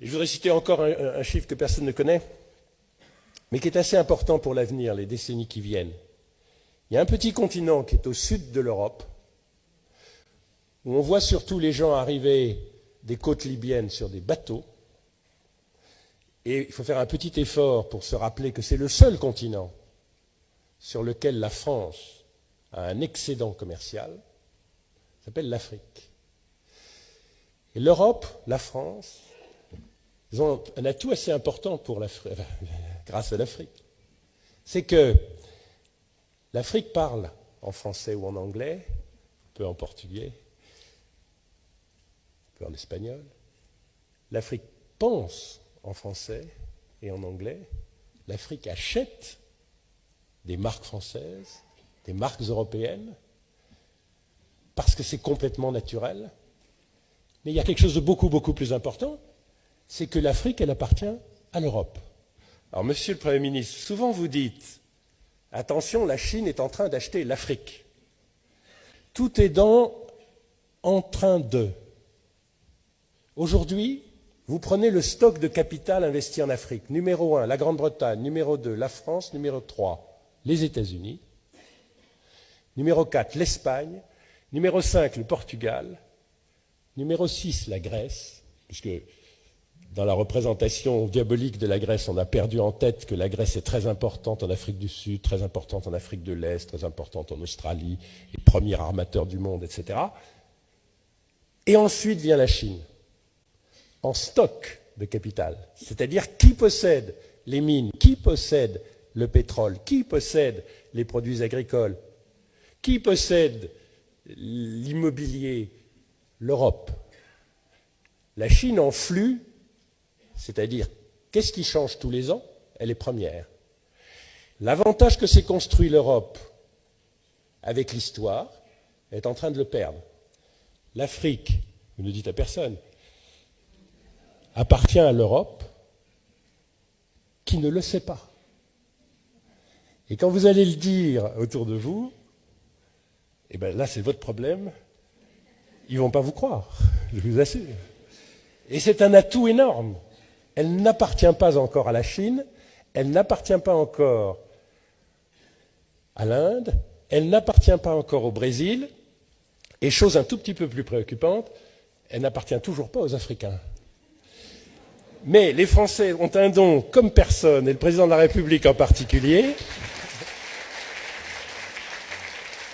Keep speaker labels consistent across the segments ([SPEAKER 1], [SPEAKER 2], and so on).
[SPEAKER 1] Et je voudrais citer encore un chiffre que personne ne connaît, mais qui est assez important pour l'avenir, les décennies qui viennent. Il y a un petit continent qui est au sud de l'Europe, où on voit surtout les gens arriver des côtes libyennes sur des bateaux. Et il faut faire un petit effort pour se rappeler que c'est le seul continent sur lequel la France a un excédent commercial, ça s'appelle l'Afrique. Et l'Europe, la France, ils ont un atout assez important pour l'Afrique, grâce à l'Afrique. C'est que l'Afrique parle en français ou en anglais, un peu en portugais, un peu en espagnol. L'Afrique pense en français et en anglais. L'Afrique achète des marques françaises, des marques européennes, parce que c'est complètement naturel. Mais il y a quelque chose de beaucoup, beaucoup plus important, c'est que l'Afrique, elle appartient à l'Europe. Alors, Monsieur le Premier ministre, souvent vous dites, attention, la Chine est en train d'acheter l'Afrique. Tout est en train de. Aujourd'hui, vous prenez le stock de capital investi en Afrique. Numéro 1, la Grande-Bretagne. Numéro 2, la France. Numéro 3, les États-Unis. Numéro 4, l'Espagne. Numéro 5, le Portugal. Numéro 6, la Grèce, puisque dans la représentation diabolique de la Grèce, on a perdu en tête que la Grèce est très importante en Afrique du Sud, très importante en Afrique de l'Est, très importante en Australie, les premiers armateurs du monde, etc. Et ensuite vient la Chine, en stock de capital. C'est-à-dire qui possède les mines, qui possède le pétrole, qui possède les produits agricoles, qui possède l'immobilier, l'Europe. La Chine en flux, c'est-à-dire qu'est-ce qui change tous les ans? Elle est première. L'avantage que s'est construit l'Europe avec l'histoire est en train de le perdre. L'Afrique, vous ne dites à personne, appartient à l'Europe qui ne le sait pas. Et quand vous allez le dire autour de vous, eh bien là c'est votre problème, ils ne vont pas vous croire, je vous assure. Et c'est un atout énorme. Elle n'appartient pas encore à la Chine, elle n'appartient pas encore à l'Inde, elle n'appartient pas encore au Brésil, et chose un tout petit peu plus préoccupante, elle n'appartient toujours pas aux Africains. Mais les Français ont un don comme personne, et le président de la République en particulier.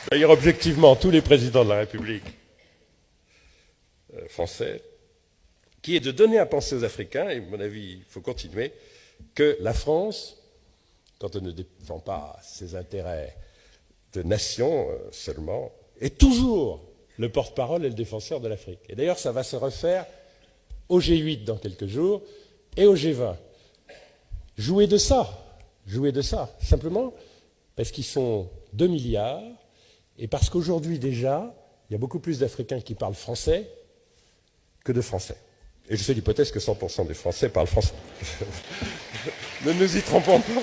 [SPEAKER 1] D'ailleurs, objectivement, tous les présidents de la République français, qui est de donner à penser aux Africains, et à mon avis, il faut continuer, que la France, quand elle ne défend pas ses intérêts de nation seulement, est toujours le porte-parole et le défenseur de l'Afrique. Et d'ailleurs, ça va se refaire au G8 dans quelques jours et au G20. Jouez de ça, simplement parce qu'ils sont 2 milliards et parce qu'aujourd'hui déjà, il y a beaucoup plus d'Africains qui parlent français que de Français. Et je fais l'hypothèse que 100% des Français parlent français. Ne nous y trompons pas.